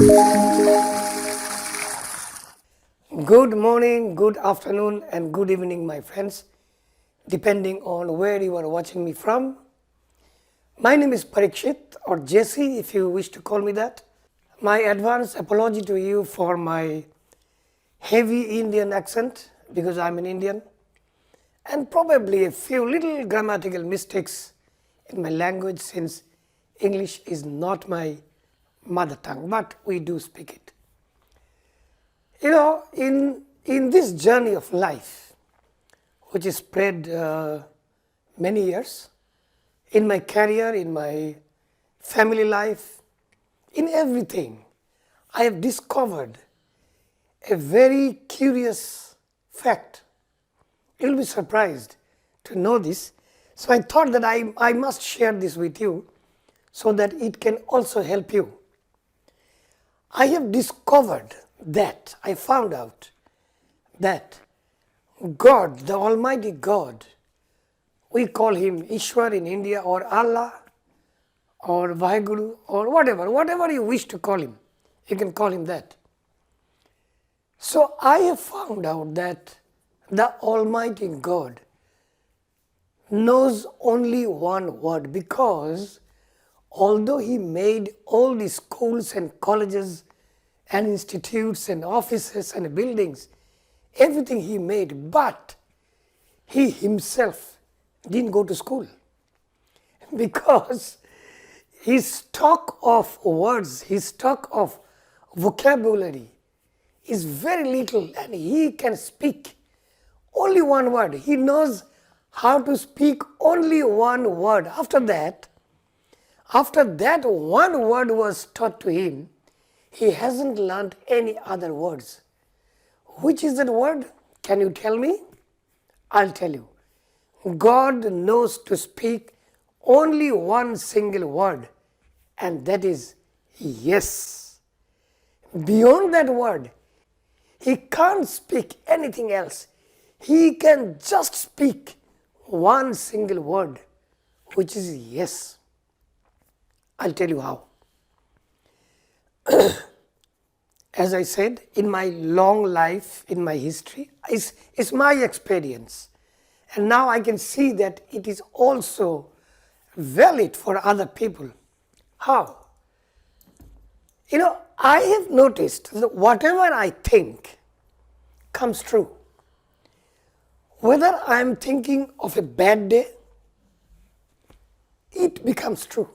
Good morning, good afternoon, and good evening, my friends, depending on where you are watching me from. My name is Parikshit, or Jesse if you wish to call me that. My advance apology to you for my heavy Indian accent, because I'm an Indian, and probably a few little grammatical mistakes in my language, since English is not my mother tongue, but we do speak it. You know, in this journey of life, which is spread many years, in my career, in my family life, in everything, I have discovered a very curious fact. You'll be surprised to know this. So I thought that I must share this with you so that it can also help you. I have discovered that, I found out that God, the Almighty God, we call him Ishwar in India, or Allah, or Vaheguru, or whatever you wish to call him, you can call him that. So I have found out that the Almighty God knows only one word, because although he made all these schools and colleges and institutes and offices and buildings, everything he made, but he himself didn't go to school, because his stock of words, his stock of vocabulary is very little, and he can speak only one word. He knows how to speak only one word. After that one word was taught to him, he hasn't learned any other words. Which is that word? Can you tell me? I'll tell you. God knows to speak only one single word, and that is yes. Beyond that word, he can't speak anything else. He can just speak one single word, which is yes. I'll tell you how. As I said, in my long life, in my history, it's my experience. And now I can see that it is also valid for other people. How? You know, I have noticed that whatever I think comes true. Whether I am thinking of a bad day, it becomes true.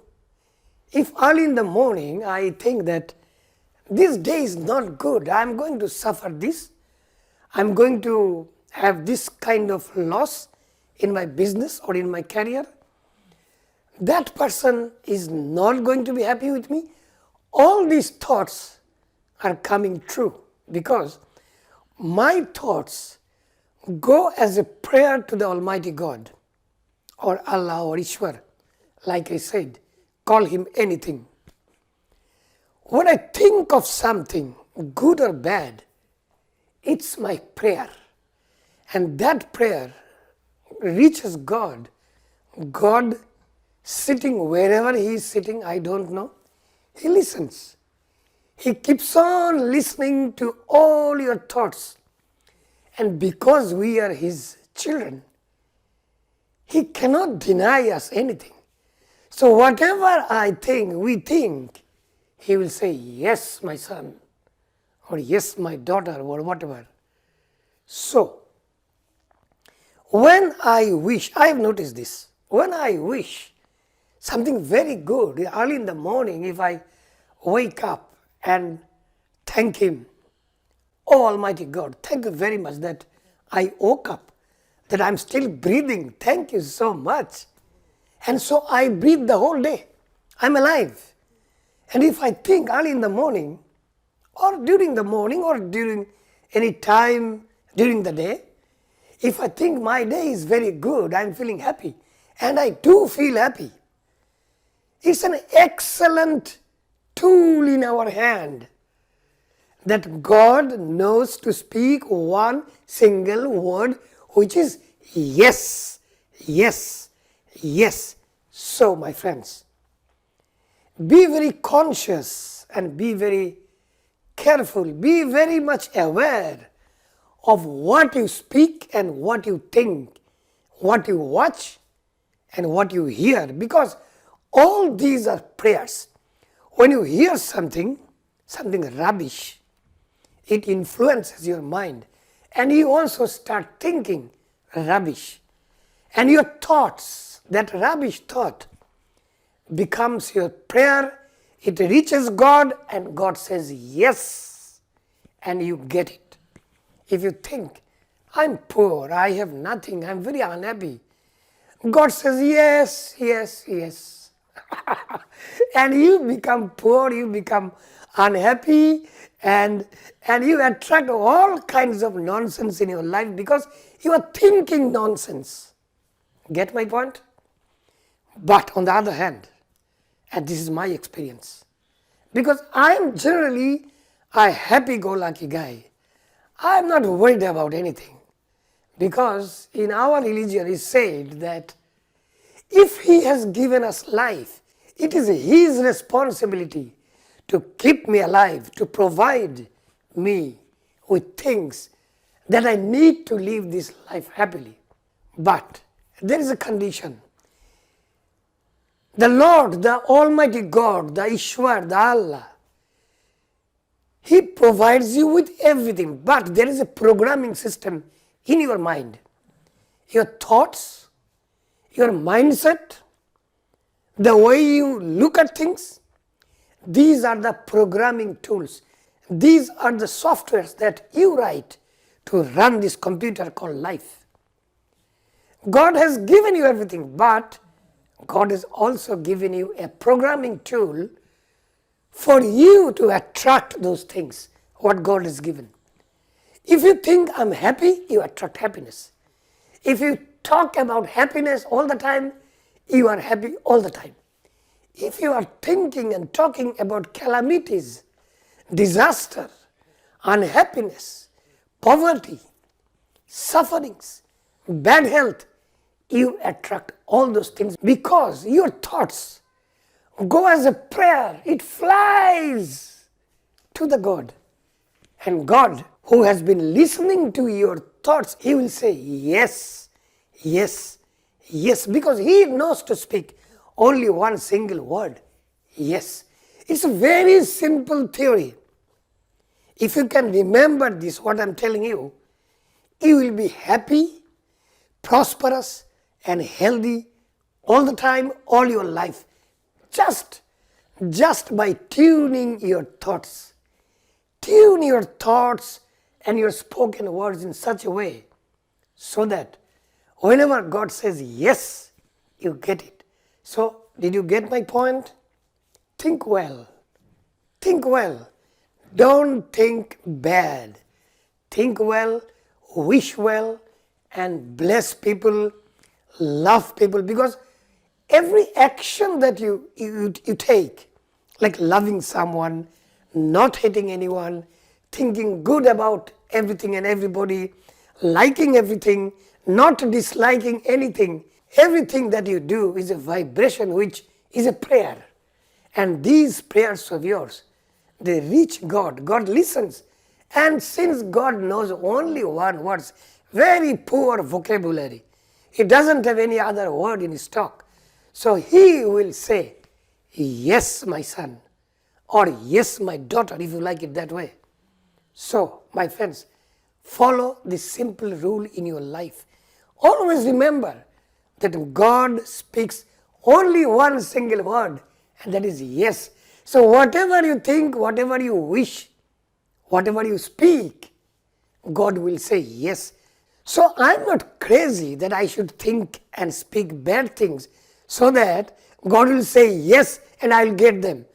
If early in the morning I think that this day is not good, I am going to suffer this, I am going to have this kind of loss in my business or in my career, that person is not going to be happy with me. All these thoughts are coming true, because my thoughts go as a prayer to the Almighty God, or Allah, or Ishwar, like I said, call him anything. When I think of something, good or bad, it's my prayer. And that prayer reaches God. God, sitting wherever he is sitting, I don't know, he listens. He keeps on listening to all your thoughts. And because we are his children, he cannot deny us anything. So whatever I think, we think, he will say, yes, my son, or yes, my daughter, or whatever. So, when I wish, I have noticed this, when I wish something very good, early in the morning, if I wake up and thank him, oh Almighty God, thank you very much that I woke up, that I'm still breathing, thank you so much. And so I breathe the whole day, I'm alive. And if I think early in the morning, or during any time during the day, if I think my day is very good, I'm feeling happy, and I do feel happy, it's an excellent tool in our hand that God knows to speak one single word, which is yes, yes, yes. So, my friends, be very conscious and be very careful, be very much aware of what you speak and what you think, what you watch and what you hear, because all these are prayers. When you hear something rubbish, it influences your mind and you also start thinking rubbish. And your thoughts, that rubbish thought, becomes your prayer. It reaches God and God says yes, and you get it. If you think, I'm poor, I have nothing, I'm very unhappy, God says yes, yes, yes. And you become poor, you become unhappy, and you attract all kinds of nonsense in your life because you are thinking nonsense. Get my point? But on the other hand, and this is my experience, because I am generally a happy-go-lucky guy, I am not worried about anything, because in our religion it is said that if He has given us life, it is His responsibility to keep me alive, to provide me with things that I need to live this life happily. But there is a condition. The Lord, the Almighty God, the Ishwar, the Allah, He provides you with everything, but there is a programming system in your mind. Your thoughts, your mindset, the way you look at things, these are the programming tools. These are the softwares that you write to run this computer called life. God has given you everything, but God has also given you a programming tool for you to attract those things, what God has given. If you think I'm happy, you attract happiness. If you talk about happiness all the time, you are happy all the time. If you are thinking and talking about calamities, disaster, unhappiness, poverty, sufferings, bad health, you attract all those things because your thoughts go as a prayer. It flies to the God. And God, who has been listening to your thoughts, He will say yes, yes, yes, because He knows to speak only one single word, yes. It's a very simple theory. If you can remember this, what I'm telling you, you will be happy, prosperous, and healthy all the time, all your life, just by tuning your thoughts. Tune your thoughts and your spoken words in such a way so that whenever God says yes, you get it. So, did you get my point? Think well. Think well. Don't think bad. Think well, wish well, and bless people, love people, because every action that you take, like loving someone, not hating anyone, thinking good about everything and everybody, liking everything, not disliking anything, everything that you do is a vibration which is a prayer. And these prayers of yours, they reach God. God listens. And since God knows only one word, very poor vocabulary, He doesn't have any other word in His stock. So He will say, yes, my son, or yes, my daughter, if you like it that way. So, my friends, follow this simple rule in your life. Always remember that God speaks only one single word, and that is yes. So, whatever you think, whatever you wish, whatever you speak, God will say yes. So, I'm not crazy that I should think and speak bad things so that God will say yes and I'll get them.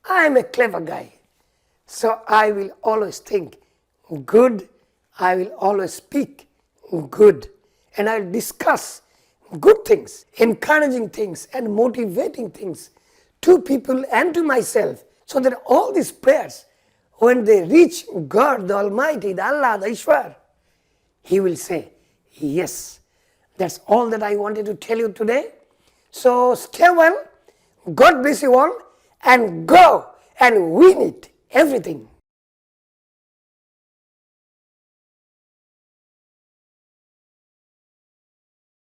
I am a clever guy. So, I will always think good, I will always speak good, and I will discuss good things, encouraging things and motivating things to people and to myself, so that all these prayers, when they reach God, the Almighty, the Allah, the Ishwar, He will say, yes. That's all that I wanted to tell you today. So stay well, God bless you all, and go and win it, everything.